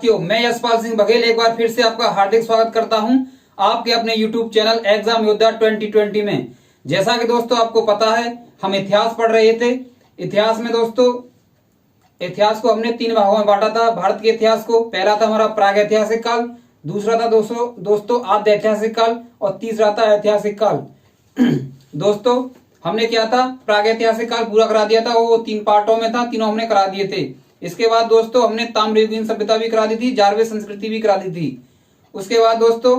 साथियों, मैं यशपाल सिंह बघेल एक बार फिर से आपका हार्दिक स्वागत करता हूं आपके अपने YouTube चैनल एग्जाम योद्धा 2020 में। जैसा कि दोस्तों आपको पता है, हम इतिहास पढ़ रहे थे। इतिहास में दोस्तों, इतिहास को हमने 3 भागों में बांटा था। भारत के इतिहास को पहला था हमारा प्रागैतिहासिक काल, दूसरा था दोस्तों आद्य ऐतिहासिक काल और तीसरा था ऐतिहासिक काल। दोस्तों हमने क्या था, प्रागैतिहासिक काल पूरा करा दिया था, वो 3 पार्टों में था, तीनों हमने करा दिए थे। इसके बाद दोस्तों हमने ताम्रयुगीन सभ्यता भी करा दी थी, जारवे संस्कृति भी करा दी थी। उसके बाद दोस्तों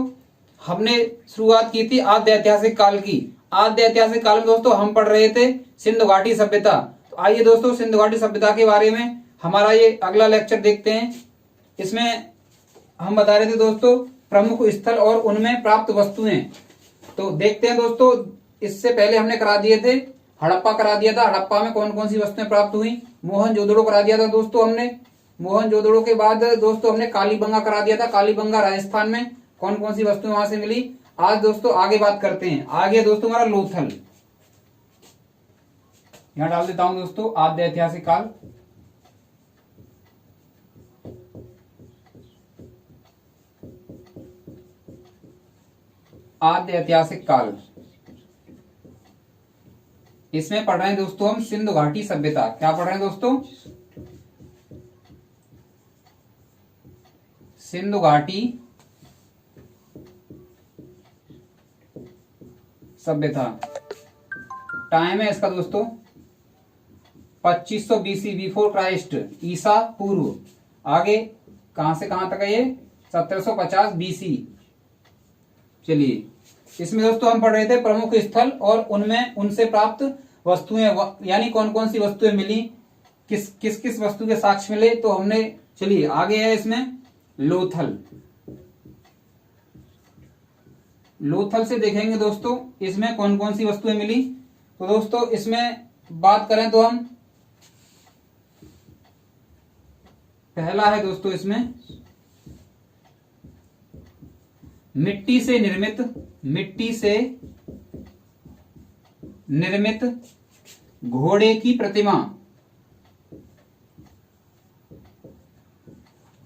हमने शुरुआत की थी आद्य ऐतिहासिक काल की। आद्य ऐतिहासिक काल में दोस्तों हम पढ़ रहे थे सिंधु घाटी सभ्यता। तो आइए दोस्तों सिंधु घाटी सभ्यता के बारे में हमारा ये अगला लेक्चर देखते हैं। इसमें हम बता रहे थे दोस्तों प्रमुख स्थल और उनमें प्राप्त वस्तुएं। तो देखते हैं दोस्तों, इससे पहले हमने करा दिए थे हड़प्पा करा दिया था। हड़प्पा में कौन कौन सी वस्तुएं प्राप्त हुई। मोहनजोदड़ो करा दिया था दोस्तों हमने। मोहनजोदड़ो के बाद दोस्तों हमने कालीबंगा करा दिया था। कालीबंगा राजस्थान में कौन कौन सी वस्तुएं वहां से मिली। आज दोस्तों आगे बात करते हैं। आगे दोस्तों हमारा लोथल, यहां डाल देता हूं दोस्तों आद्य ऐतिहासिक काल। आद्य ऐतिहासिक काल, इसमें पढ़ रहे हैं दोस्तों हम सिंधु घाटी सभ्यता। क्या पढ़ रहे हैं दोस्तों, सिंधु घाटी सभ्यता। टाइम है इसका दोस्तों 2500 BC, बिफोर क्राइस्ट, ईसा पूर्व। आगे कहां से कहां तक है ये, 1750 BC। चलिए, इसमें दोस्तों हम पढ़ रहे थे प्रमुख स्थल और उनमें उनसे प्राप्त वस्तुएं, यानी कौन कौन सी वस्तुएं मिली, किस किस वस्तु के साक्ष्य मिले। तो हमने, चलिए आगे है इसमें लोथल। लोथल से देखेंगे दोस्तों इसमें कौन कौन सी वस्तुएं मिली। तो दोस्तों इसमें बात करें तो हम, पहला है दोस्तों इसमें मिट्टी से निर्मित घोड़े की प्रतिमा।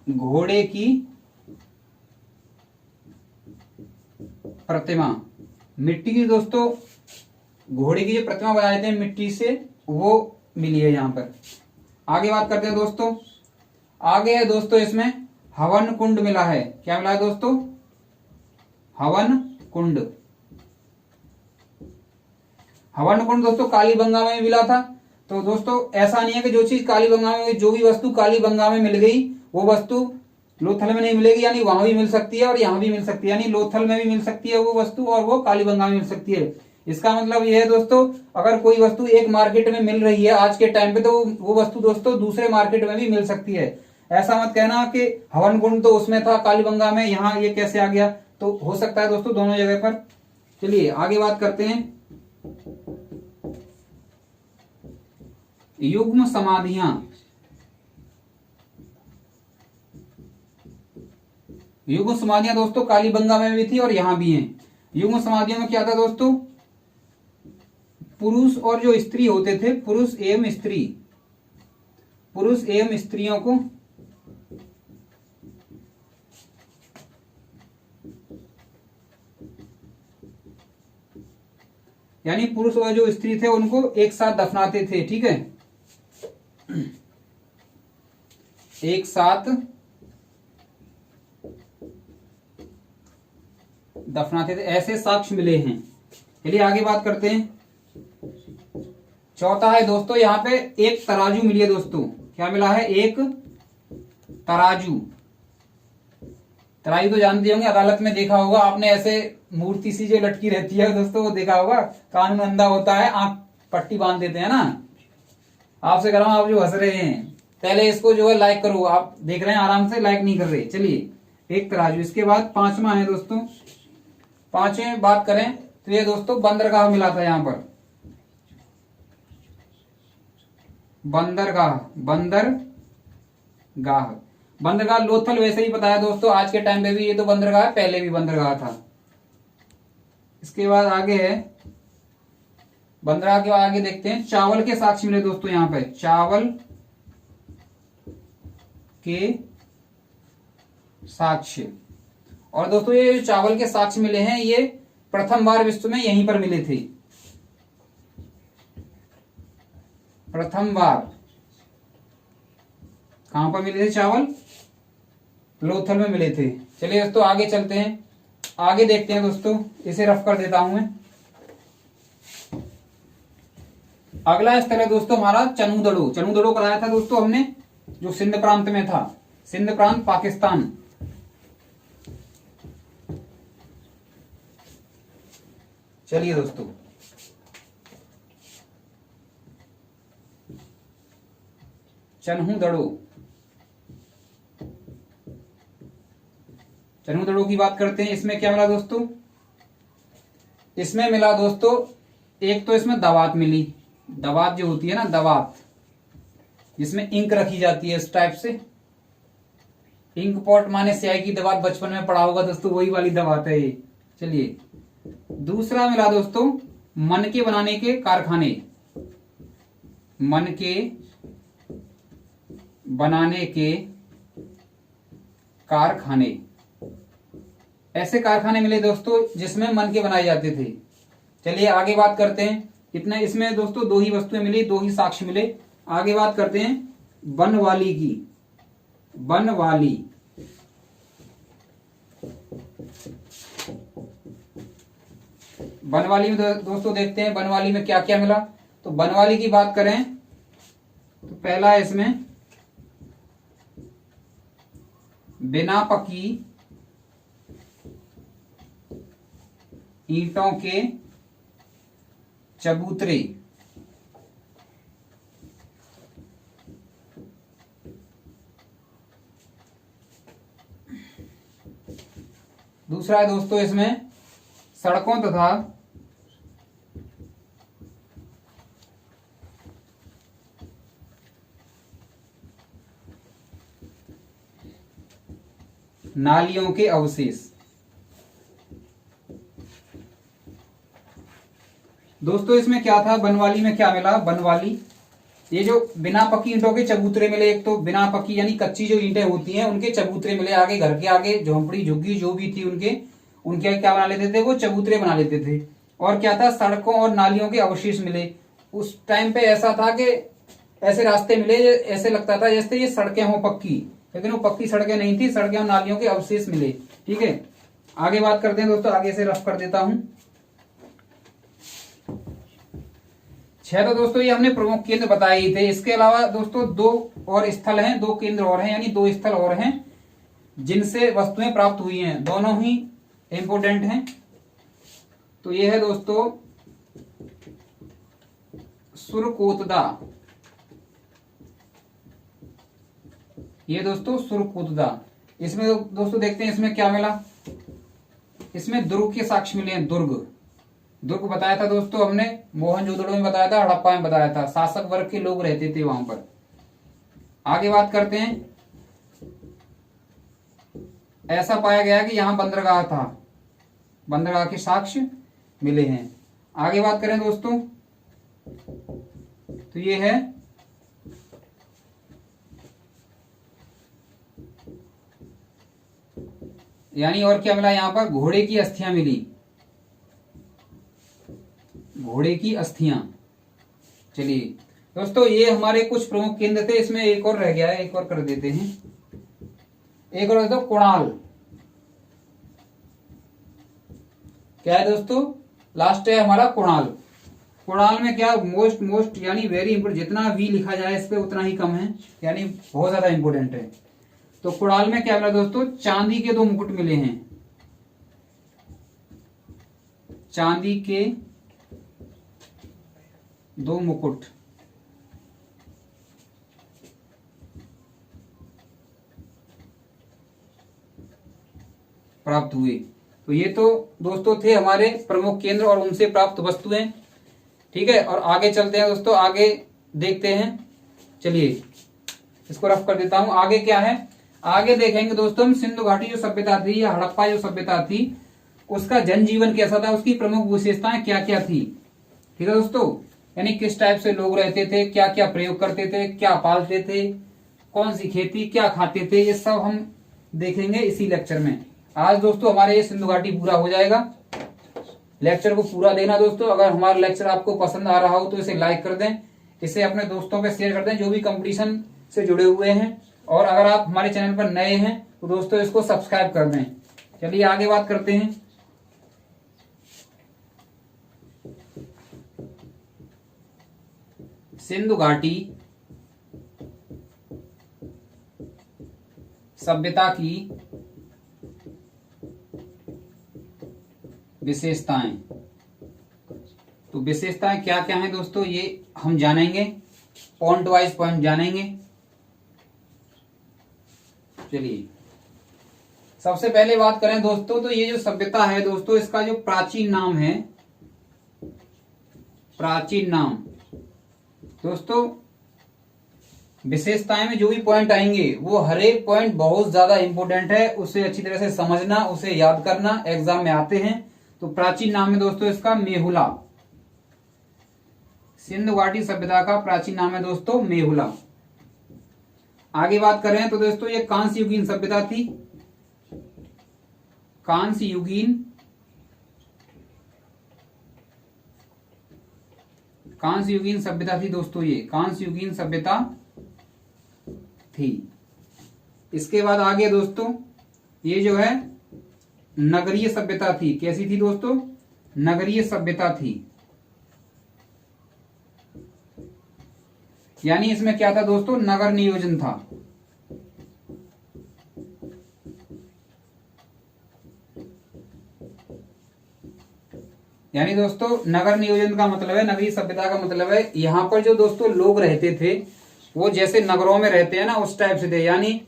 घोड़े की प्रतिमा, मिट्टी की दोस्तों, घोड़े की जो प्रतिमा बनाए थे मिट्टी से, वो मिली है यहां पर। आगे बात करते हैं दोस्तों। आगे है दोस्तों इसमें हवन कुंड मिला है। क्या मिला है दोस्तों, हवन कुंड। हवन कुंड दोस्तों कालीबंगा में मिला था। तो दोस्तों ऐसा नहीं है कि जो चीज कालीबंगा में, जो भी वस्तु कालीबंगा में मिल गई वो वस्तु लोथल में नहीं मिलेगी, यानी वहां भी मिल सकती है और यहां भी मिल सकती है। यानी लोथल में भी मिल सकती है वो वस्तु और वो कालीबंगा में मिल सकती है। इसका मतलब यह है दोस्तों, अगर कोई वस्तु एक मार्केट में मिल रही है आज के टाइम पे, तो वो वस्तु दोस्तों दूसरे मार्केट में भी मिल सकती है। ऐसा मत कहना कि हवन कुंड तो उसमें था कालीबंगा में, यहाँ ये कैसे आ गया। तो हो सकता है दोस्तों दोनों जगह पर। चलिए आगे बात करते हैं। युग्म समाधियां, युग्म समाधियां दोस्तों कालीबंगा में भी थी और यहां भी हैं। युग्म समाधियों में क्या था दोस्तों, पुरुष और जो स्त्री होते थे, पुरुष एवं स्त्रियों को यानी पुरुष और जो स्त्री थे उनको एक साथ दफनाते थे। ठीक है, एक साथ दफनाते थे, ऐसे साक्ष्य मिले हैं। चलिए आगे बात करते हैं। चौथा है दोस्तों यहाँ पे एक तराजू मिली है दोस्तों। क्या मिला है, एक तराजू। तराजू तो जानते होंगे, अदालत में देखा होगा आपने, ऐसे मूर्ति सी जो लटकी रहती है दोस्तों, वो देखा होगा। कानून अंधा होता है, आंख पट्टी बांध देते हैं ना। आपसे कह रहा हूं, आप जो हंस रहे हैं, पहले इसको जो है लाइक करो। आप देख रहे हैं आराम से, लाइक नहीं कर रहे। चलिए, एक तराजू। इसके बाद 5वां है दोस्तों, 5वें बात करें तो ये दोस्तों बंदरगाह मिला था यहां पर। बंदरगाह लोथल वैसे ही बताया दोस्तों, आज के टाइम पे भी ये तो बंदरगाह है, पहले भी बंदरगाह था। इसके बाद आगे है, बंदरगाह के बाद आगे देखते हैं चावल के साक्ष्य मिले दोस्तों। यहाँ पे चावल के साक्ष्य। और दोस्तों ये जो चावल के साक्ष्य मिले हैं ये प्रथम बार विश्व में यहीं पर मिले थे। प्रथम बार कहां पर मिले थे चावल? लोथल में मिले थे। चलिए दोस्तों आगे चलते हैं, आगे देखते हैं दोस्तों, इसे रफ कर देता हूं मैं। अगला स्थल है दोस्तों हमारा चनूदड़ो। चनूदड़ो कराया था दोस्तों हमने, जो सिंध प्रांत में था, सिंध प्रांत पाकिस्तान। चलिए दोस्तों चन्हूदड़ो, चन्हूदड़ो की बात करते हैं। इसमें क्या मिला दोस्तों? इसमें मिला दोस्तों एक तो इसमें दवात मिली, दवात जो होती है ना, दवात जिसमें इंक रखी जाती है इस टाइप से। इंक पॉट माने स्याही की दवात, बचपन में पढ़ा होगा दोस्तों, वही वाली दवात है ये। चलिए दूसरा मिला दोस्तों मन के बनाने के कारखाने, मन के बनाने के कारखाने। ऐसे कारखाने मिले दोस्तों जिसमें मन के बनाए जाते थे। चलिए आगे बात करते हैं। इतना इसमें दोस्तों दो ही वस्तुएं मिली, दो ही साक्ष्य मिले। आगे बात करते हैं बनवाली की। बनवाली, बनवाली में दोस्तों देखते हैं बनवाली में क्या क्या मिला। तो बनवाली की बात करें तो पहला है इसमें बिना पकी ईंटों के चबूतरे। दूसरा है दोस्तों इसमें सड़कों तथा नालियों के अवशेष। दोस्तों इसमें क्या था, बनवाली में क्या मिला? बनवाली ये जो बिना पक्की ईंटों के चबूतरे मिले, एक तो बिना पक्की यानी कच्ची जो ईंटें होती हैं उनके चबूतरे मिले, आगे घर के आगे झोंपड़ी झुग्गी जो भी थी उनके क्या बना लेते थे, वो चबूतरे बना लेते थे। और क्या था, सड़कों और नालियों के अवशेष मिले। उस टाइम पे ऐसा था कि ऐसे रास्ते मिले, ऐसे लगता था जैसे ये सड़कें हों पक्की, लेकिन वो पक्की सड़कें नहीं थी, सड़कें और नालियों के अवशेष मिले। ठीक है, आगे बात करते हैं दोस्तों, आगे से रफ कर देता हूं। 6 तो दोस्तों ये हमने प्रमुख केंद्र बताए ही थे। इसके अलावा दोस्तों 2 और स्थल हैं, 2 केंद्र और हैं, यानी 2 स्थल और हैं जिनसे वस्तुएं प्राप्त हुई हैं, दोनों ही इंपोर्टेंट हैं। तो ये है दोस्तों सुरकोतदा, ये दोस्तों सुरकोतदा। इसमें दोस्तों देखते हैं इसमें क्या मिला। इसमें दुर्ग के साक्ष्य मिले हैं। दुर्ग बताया था दोस्तों हमने, मोहनजोदड़ो में बताया था, हड़प्पा में बताया था, शासक वर्ग के लोग रहते थे वहां पर। आगे बात करते हैं, ऐसा पाया गया कि यहां बंदरगाह था, बंदरगाह के साक्ष्य मिले हैं। आगे बात करें दोस्तों तो ये है यानी और क्या मिला यहां पर, घोड़े की अस्थियां मिली, घोड़े की अस्थियां। चलिए दोस्तों ये हमारे कुछ प्रमुख केंद्र थे, इसमें एक और रह गया है, एक और कर देते हैं। एक और दोस्तों कुणाल, क्या है दोस्तों, लास्ट है हमारा कुणाल। कुणाल में क्या, मोस्ट यानी वेरी इंपोर्टेंट, जितना भी लिखा जाए इस पे उतना ही कम है, यानी बहुत ज्यादा इंपोर्टेंट है। तो कुणाल में क्या मिला दोस्तों, चांदी के 2 मुकुट मिले हैं, चांदी के 2 मुकुट। प्राप्त हुए। तो ये तो दोस्तों थे हमारे प्रमुख केंद्र और उनसे प्राप्त वस्तुएं। ठीक है, और आगे चलते हैं दोस्तों, आगे देखते हैं। चलिए इसको रफ कर देता हूं। आगे क्या है, आगे देखेंगे दोस्तों हम सिंधु घाटी जो सभ्यता थी या हड़प्पा जो सभ्यता थी उसका जनजीवन कैसा था, उसकी प्रमुख विशेषताएं क्या क्या थी। ठीक है दोस्तों, यानी किस टाइप से लोग रहते थे, क्या क्या प्रयोग करते थे, क्या पालते थे, कौन सी खेती, क्या खाते थे, ये सब हम देखेंगे इसी लेक्चर में। आज दोस्तों हमारे ये सिंधु घाटी पूरा हो जाएगा। लेक्चर को पूरा देना दोस्तों। अगर हमारा लेक्चर आपको पसंद आ रहा हो तो इसे लाइक कर दें, इसे अपने दोस्तों पे शेयर कर दें जो भी कंपटीशन से जुड़े हुए हैं। और अगर आप हमारे चैनल पर नए हैं तो दोस्तों इसको सब्सक्राइब कर दें। चलिए आगे बात करते हैं। सिंधु घाटी सभ्यता की विशेषताएं। तो विशेषताएं क्या क्या हैं दोस्तों, ये हम जानेंगे, पॉइंट वाइज पॉइंट जानेंगे। चलिए सबसे पहले बात करें दोस्तों, तो ये जो सभ्यता है दोस्तों, इसका जो प्राचीन नाम है, प्राचीन नाम दोस्तों, विशेषताएं में जो भी पॉइंट आएंगे वो हर एक पॉइंट बहुत ज्यादा इंपॉर्टेंट है, उसे अच्छी तरह से समझना, उसे याद करना, एग्जाम में आते हैं। तो प्राचीन नाम है दोस्तों इसका मेहुला। सिंधु घाटी सभ्यता का प्राचीन नाम है दोस्तों मेहुला। आगे बात करें तो दोस्तों ये कांस्य युगीन सभ्यता थी। कांस्य युगीन सभ्यता थी दोस्तों, ये कांस्य युगीन सभ्यता थी। इसके बाद आगे दोस्तों ये जो है नगरीय सभ्यता थी। कैसी थी दोस्तों? नगरीय सभ्यता थी। यानी इसमें क्या था दोस्तों? नगर नियोजन था। यानी दोस्तों नगर नियोजन का मतलब है, नगरीय सभ्यता का मतलब है यहां पर जो दोस्तों लोग रहते थे वो जैसे नगरों में रहते हैं ना उस टाइप से थे। यानी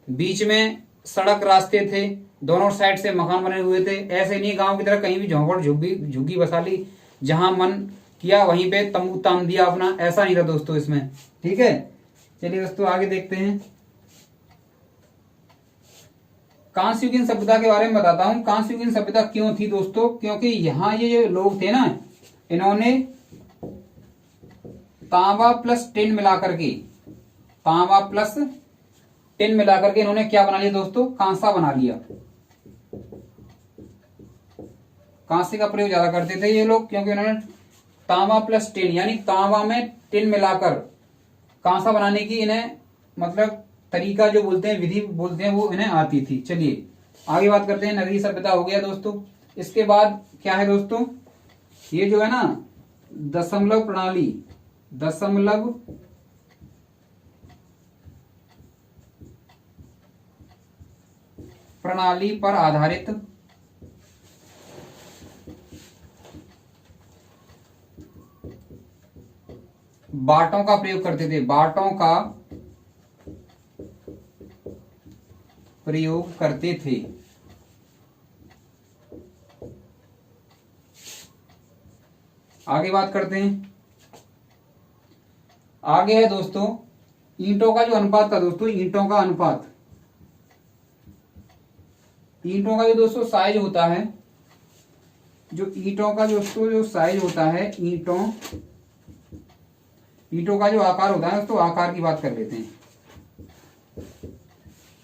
बीच में सड़क रास्ते थे, दोनों साइड से मकान बने हुए थे। ऐसे नहीं गांव की तरह कहीं भी झोंपड़ झुग्गी बसा ली, जहां मन किया वहीं पे तंबू तान दिया अपना, ऐसा नहीं था दोस्तों इसमें। ठीक है, चलिए दोस्तों आगे देखते हैं। कांस्य युगीन सभ्यता के बारे में बताता हूं। कांस्य युगीन सभ्यता क्यों थी दोस्तों? क्योंकि यहाँ ये जो लोग थे ना, इन्होंने तांबा प्लस टिन मिलाकर के, तांबा प्लस टिन मिलाकर के इन्होंने क्या बना लिया दोस्तों? कांसा बना लिया। कांसे का प्रयोग ज्यादा करते थे ये लोग, क्योंकि इन्होंने तांबा प्लस टिन यानी तांबा में टिन मिलाकर कांसा बनाने की इन्हें मतलब तरीका जो बोलते हैं, विधि बोलते हैं, वो इन्हें आती थी। चलिए आगे बात करते हैं। नगरीय सभ्यता हो गया दोस्तों। इसके बाद क्या है दोस्तों? ये जो है ना दशमलव प्रणाली, दशमलव प्रणाली पर आधारित बांटों का प्रयोग करते थे। बांटों का प्रयोग करते थे। आगे बात करते हैं। आगे है दोस्तों ईंटों का जो अनुपात था दोस्तों, ईंटों का अनुपात, ईंटों का जो दोस्तों साइज होता है, जो ईंटों का दोस्तों जो साइज होता है, ईंटों का जो आकार होता है दोस्तों, आकार की बात कर लेते हैं।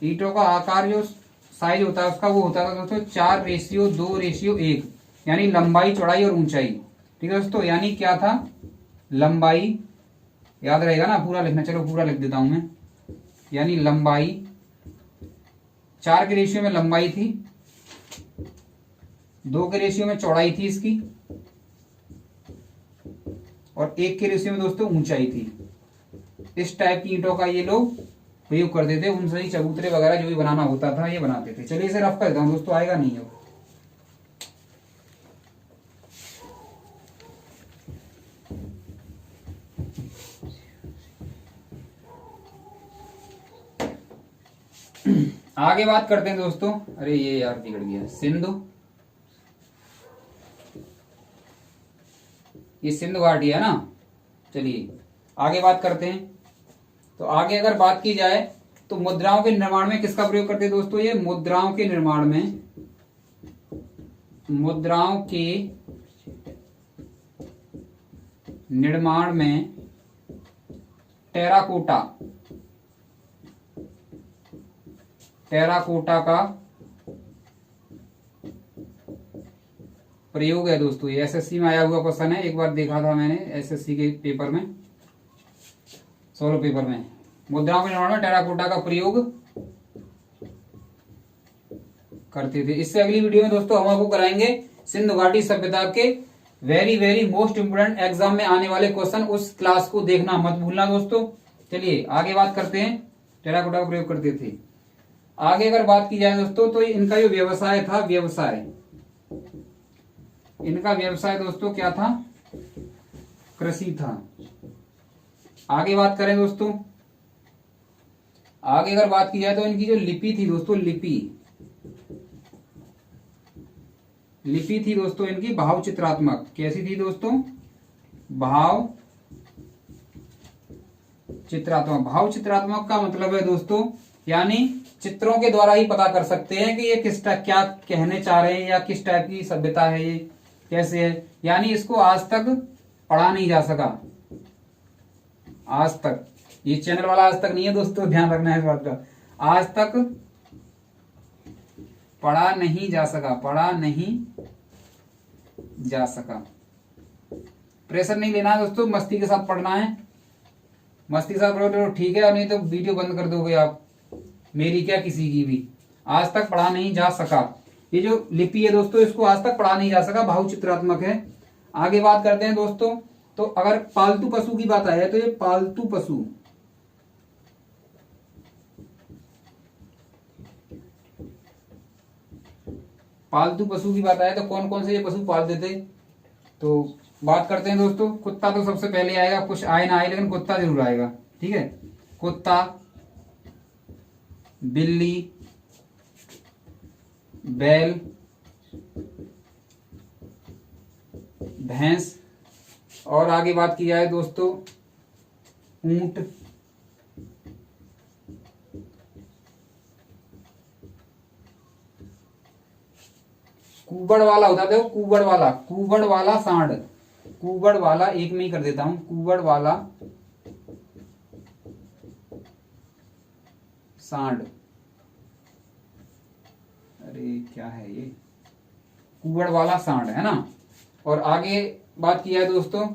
ईंटों का आकार जो साइज होता है उसका वो होता था दोस्तों 4:2:1, यानी लंबाई, चौड़ाई और ऊंचाई। ठीक है दोस्तों, यानी क्या था? लंबाई, याद रहेगा ना, पूरा लिखना, चलो पूरा लिख देता हूं मैं। यानी लंबाई 4 के रेशियो में लंबाई थी, 2 के रेशियो में चौड़ाई थी इसकी, और 1 के रेशियो में दोस्तों ऊंचाई थी। इस टाइप की ईंटों का ये लोग प्रयोग करते थे। उनसे ही चबूतरे वगैरह जो भी बनाना होता था ये बनाते थे। चलिए इसे रफ कर देता हूं दोस्तों, आएगा नहीं हो। आगे बात करते हैं दोस्तों। अरे ये यार बिगड़ गया, सिंधु, ये सिंधु घाटी है ना। चलिए आगे बात करते हैं। तो आगे अगर बात की जाए तो मुद्राओं के निर्माण में किसका प्रयोग करते हैं दोस्तों? ये मुद्राओं के निर्माण में, मुद्राओं के निर्माण में टेराकोटा का प्रयोग है दोस्तों। ये एसएससी में आया हुआ क्वेश्चन है, एक बार देखा था मैंने एसएससी के पेपर में, सोलो पेपर में। मुद्राओं के निर्माण में टेराकोटा का प्रयोग करते थे। इससे अगली वीडियो में दोस्तों हम आपको कराएंगे सिंधु घाटी सभ्यता के वेरी मोस्ट इंपोर्टेंट एग्जाम में आने वाले क्वेश्चन। उस क्लास को देखना मत भूलना दोस्तों। चलिए आगे बात करते हैं। टेराकोटा का प्रयोग करते थे। आगे अगर बात की जाए दोस्तों तो इनका जो व्यवसाय था, इनका व्यवसाय दोस्तों क्या था? कृषि था। आगे बात करें दोस्तों, आगे अगर बात की जाए तो इनकी जो लिपि थी दोस्तों, लिपि थी दोस्तों इनकी भाव चित्रात्मक। कैसी थी दोस्तों? भाव चित्रात्मक। भाव चित्रात्मक का मतलब है दोस्तों, यानी चित्रों के द्वारा ही पता कर सकते हैं कि ये किस टाइप क्या कहने चाह रहे हैं या किस टाइप की सभ्यता है, ये कैसे है। यानी इसको आज तक पढ़ा नहीं जा सका, आज तक। ये चैनल वाला आज तक नहीं है दोस्तों, ध्यान रखना है इस बात का। आज तक पढ़ा नहीं जा सका। प्रेशर नहीं लेना है दोस्तों, मस्ती के साथ पढ़ना है। मस्ती के साथ पढ़ोगे तो ठीक है, और नहीं तो वीडियो बंद कर दोगे आप, मेरी क्या किसी की भी। आज तक पढ़ा नहीं जा सका। ये जो लिपि है दोस्तों, इसको आज तक पढ़ा नहीं जा सका, भाव चित्रात्मक है। आगे बात करते हैं दोस्तों, तो अगर पालतू पशु की बात आए तो ये पालतू पशु की बात आए तो कौन कौन से ये पशु पालते थे? तो बात करते हैं दोस्तों, कुत्ता तो सबसे पहले आएगा, कुछ आए ना आए लेकिन कुत्ता जरूर आएगा, ठीक है। कुत्ता, बिल्ली, बैल, भैंस, और आगे बात की जाए दोस्तों ऊंट, कुबड़ वाला होता था, कुबड़ वाला सांड, कुबड़ वाला एक में ही कर देता हूं, कुबड़ वाला सांड। अरे क्या है ये? कुबड़ वाला सांड है ना। और आगे बात की जाए दोस्तों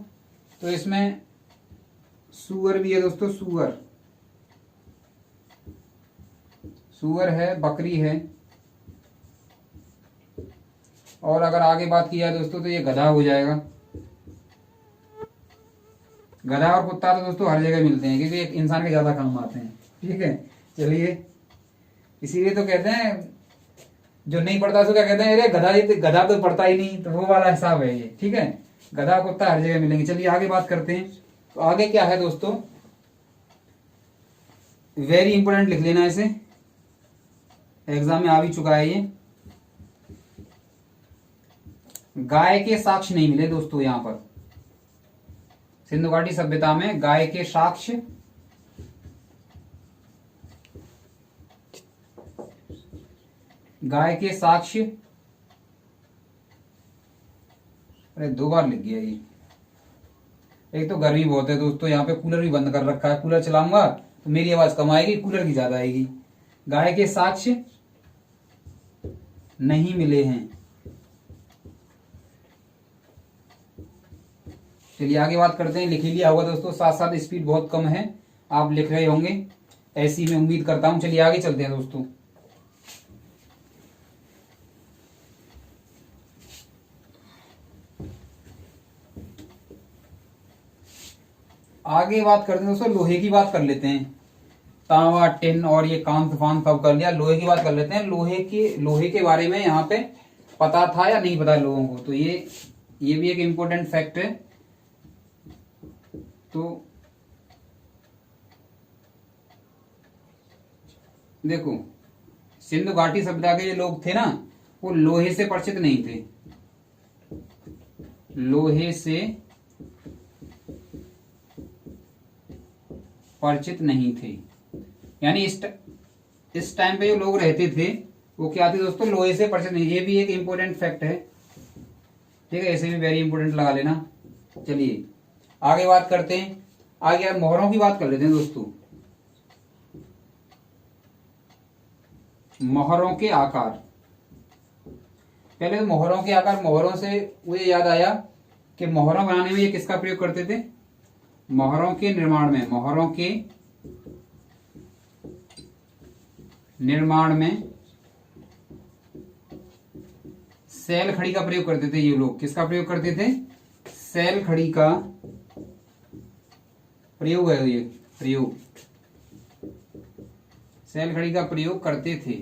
तो इसमें सुअर भी है दोस्तों, सुअर है, बकरी है। और अगर आगे बात की जाए दोस्तों तो ये गधा हो जाएगा। गधा और कुत्ता तो दोस्तों हर जगह मिलते हैं, क्योंकि एक इंसान के ज्यादा काम आते हैं, ठीक है। चलिए, इसीलिए तो कहते हैं जो नहीं पढ़ता उसको क्या कहते हैं, अरे गधा तो पढ़ता ही नहीं, तो वो वाला हिसाब है ये, ठीक है। गधा कुत्ता हर जगह मिलेंगे। चलिए आगे बात करते हैं। तो आगे क्या है दोस्तों, वेरी इंपोर्टेंट लिख लेना इसे, एग्जाम में आ भी चुका है ये। गाय के साक्ष्य नहीं मिले दोस्तों यहां पर। सिंधु घाटी सभ्यता में गाय के साक्ष्य अरे 2 बार लिख गया ये। एक तो गर्मी बहुत है दोस्तों, यहाँ पे कूलर भी बंद कर रखा है। कूलर चलाऊंगा तो मेरी आवाज कम आएगी, कूलर की ज्यादा आएगी। गाय के साक्ष्य नहीं मिले हैं। चलिए आगे बात करते हैं। लिख लिया होगा दोस्तों, साथ साथ स्पीड बहुत कम है, आप लिख रहे होंगे, ऐसी मैं उम्मीद करता हूं। चलिए आगे चलते हैं दोस्तों। आगे बात करते हैं दोस्तों, लोहे की बात कर लेते हैं। तांबा, टिन और ये कांच फान सब कर लिया, लोहे की बात कर लेते हैं। लोहे के बारे में यहाँ पे पता था या नहीं पता है लोगों को? तो ये भी एक इम्पोर्टेंट फैक्ट है। तो देखो, सिंधु घाटी सभ्यता के जो लोग थे ना, वो लोहे से परिचित नहीं थे, लोहे से परिचित नहीं थे। यानी इस टाइम पे जो लोग रहते थे वो क्या थे दोस्तों, लोहे से परिचित नहीं। ये भी एक इंपॉर्टेंट फैक्ट है, ठीक है, इसे भी वेरी इंपॉर्टेंट लगा लेना। चलिए आगे बात करते हैं। आगे मोहरों की बात कर लेते हैं दोस्तों। मोहरों के आकार। पहले तो मोहरों के आकार, मोहरों से मुझे याद आया कि मोहरों बनाने में ये किसका प्रयोग करते थे? मोहरों के निर्माण में, मोहरों के निर्माण में सैल खड़ी का प्रयोग करते थे ये लोग। किसका प्रयोग करते थे? सैल खड़ी का प्रयोग है ये, प्रयोग, सैल खड़ी का प्रयोग करते थे।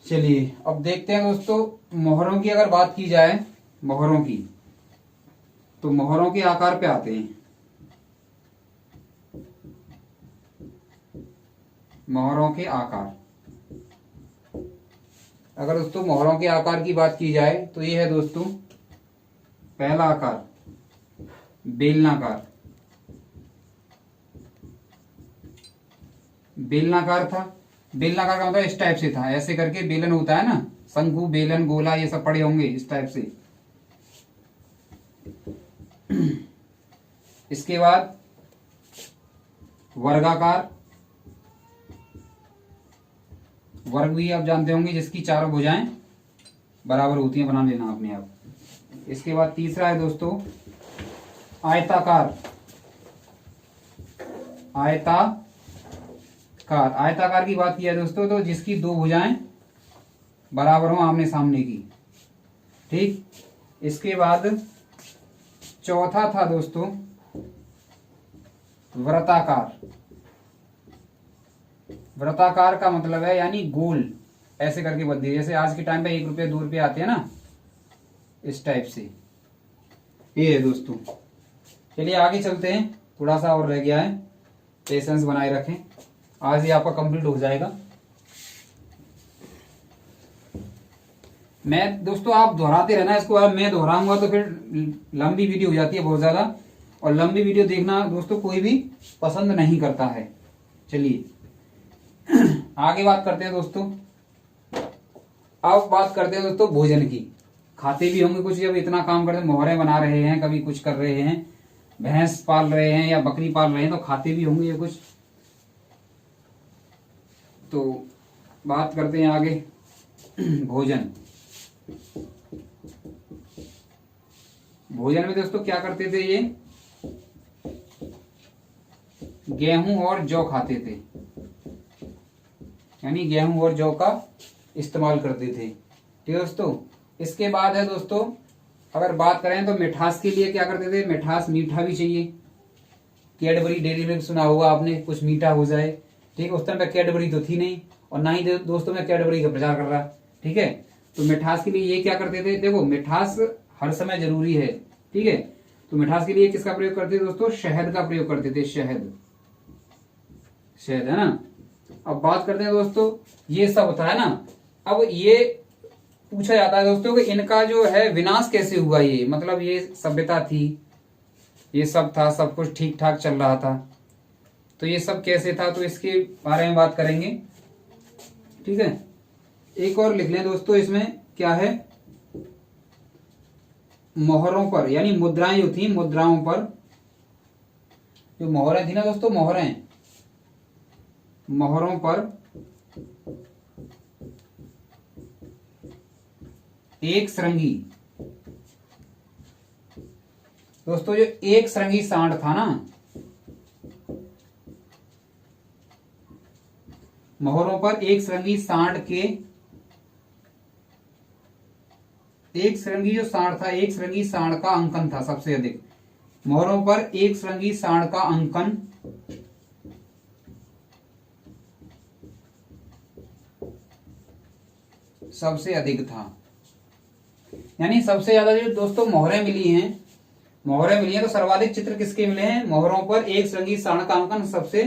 चलिए अब देखते हैं दोस्तों, मोहरों की अगर बात की जाए, मोहरों की, तो मोहरों के आकार पे आते हैं। मोहरों के आकार, अगर दोस्तों मोहरों के आकार की बात की जाए तो ये है दोस्तों, पहला आकार बेलनाकार। बेलनाकार था। बेलनाकार का मतलब इस टाइप से था, ऐसे करके बेलन होता है ना, शंकु, बेलन, गोला, ये सब पड़े होंगे इस टाइप से। इसके बाद वर्गाकार। वर्ग भी आप जानते होंगे, जिसकी चारों भुजाएं बराबर होती हैं, बना लेना अपने आप। इसके बाद तीसरा है दोस्तों आयताकार। आयताकार, आयताकार की बात की है दोस्तों तो जिसकी दो भुजाएं बराबर हो आमने सामने की। ठीक। इसके बाद चौथा था दोस्तों वृत्ताकार। वृत्ताकार का मतलब है यानी गोल, ऐसे करके बदली, जैसे आज के टाइम पे 1 रुपये 2 रुपये आते हैं ना, इस टाइप से। ये है दोस्तों। चलिए आगे चलते हैं, थोड़ा सा और रह गया है, पेशेंस बनाए रखें, आज ही आपका कंप्लीट हो जाएगा। मैं दोस्तों, आप दोहराते रहना इसको, अब मैं दोहराऊंगा तो फिर लंबी वीडियो हो जाती है बहुत ज्यादा, और लंबी वीडियो देखना दोस्तों कोई भी पसंद नहीं करता है। चलिए आगे बात करते हैं दोस्तों। अब बात करते हैं दोस्तों भोजन की। खाते भी होंगे कुछ, जब इतना काम करते हैं, मोहरे बना रहे हैं, कभी कुछ कर रहे हैं, भैंस पाल रहे हैं या बकरी पाल रहे हैं, तो खाते भी होंगे ये कुछ। तो बात करते हैं आगे भोजन। भोजन में दोस्तों क्या करते थे ये? गेहूं और जौ खाते थे, यानी गेहूं और जौ का इस्तेमाल करते थे। ठीक है दोस्तों। इसके बाद है दोस्तों, अगर बात करें तो मिठास के लिए क्या करते थे? मिठास, मीठा भी चाहिए। कैडबरी डेयरी मिल्क सुना होगा आपने, कुछ मीठा हो जाए। ठीक है, उस टाइम पे कैडबरी तो थी नहीं, और ना ही दोस्तों मैं कैडबरी का प्रचार कर रहा। ठीक है, तो मिठास के लिए ये क्या करते थे? देखो मिठास हर समय जरूरी है। ठीक है, तो मिठास के लिए किसका प्रयोग करते थे दोस्तों? शहद का प्रयोग करते थे। शहद, शहद है ना। अब बात करते हैं दोस्तों, ये सब होता है ना। अब ये पूछा जाता है दोस्तों कि इनका जो है विनाश कैसे हुआ? ये मतलब ये सभ्यता थी, ये सब था, सब कुछ ठीक ठाक चल रहा था, तो ये सब कैसे था? तो इसके बारे में बात करेंगे। ठीक है, एक और लिख लें दोस्तों, इसमें क्या है? मोहरों पर, यानी मुद्राएं जो थी, मुद्राओं पर जो मोहरें थी ना दोस्तों, मोहरें, मोहरों पर एक श्रृंगी, दोस्तों जो एक श्रृंगी सांड था ना, मोहरों पर एक श्रृंगी सांड के, एक श्रृंगी जो सांड था, एक श्रृंगी सांड का अंकन था सबसे अधिक। मोहरों पर एक श्रृंगी सांड का अंकन सबसे अधिक था। यानी सबसे ज्यादा जो दोस्तों मोहरें मिली हैं, मोहरें मिली हैं, तो सर्वाधिक चित्र किसके मिले हैं? मोहरों पर एक श्रृंगी सांड का अंकन सबसे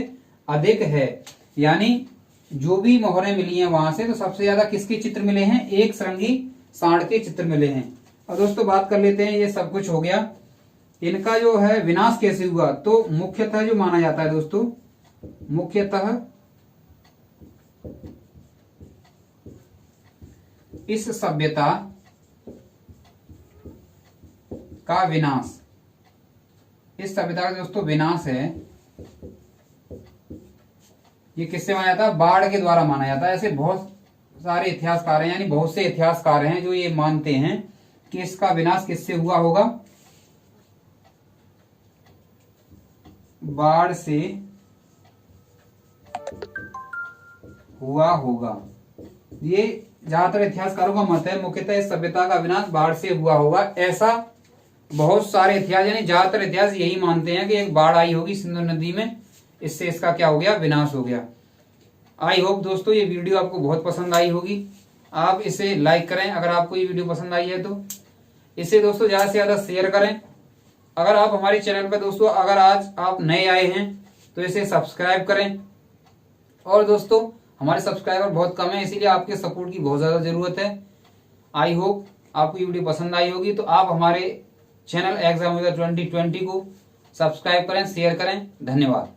अधिक है। यानी जो भी मोहरें मिली हैं वहां से, तो सबसे ज्यादा किसके चित्र मिले हैं? एक श्रृंगी सांड के चित्र मिले हैं। अब दोस्तों बात कर लेते हैं, ये सब कुछ हो गया, इनका जो है विनाश कैसे हुआ? तो मुख्यतः जो माना जाता है दोस्तों, मुख्यतः इस सभ्यता का विनाश इस सभ्यता का दोस्तों विनाश है, ये किससे माना जाता है? बाढ़ के द्वारा माना जाता है। ऐसे बहुत सारे इतिहासकार हैं, यानी बहुत से इतिहासकार हैं जो ये मानते हैं कि इसका विनाश किससे हुआ होगा? बाढ़ से हुआ होगा। ये ज्यादातर इतिहासकारों का मत है, मुख्यतः इस सभ्यता का विनाश बाढ़ से हुआ होगा। ऐसा बहुत सारे इतिहास, यानी ज्यादातर इतिहास यही मानते हैं कि एक बाढ़ आई होगी सिंधु नदी में, इससे इसका क्या हो गया? विनाश हो गया। आई होप दोस्तों ये वीडियो आपको बहुत पसंद आई होगी। आप इसे लाइक करें अगर आपको ये वीडियो पसंद आई है तो। इसे दोस्तों ज्यादा से ज्यादा शेयर करें। अगर आप हमारे चैनल पर दोस्तों अगर आज आप नए आए हैं तो इसे सब्सक्राइब करें। और दोस्तों हमारे सब्सक्राइबर बहुत कम है, इसीलिए आपके सपोर्ट की बहुत ज्यादा जरूरत है। आई होप आपको ये वीडियो पसंद आई होगी, तो आप हमारे चैनल एग्जाम योद्धा 2020 को सब्सक्राइब करें, शेयर करें। धन्यवाद।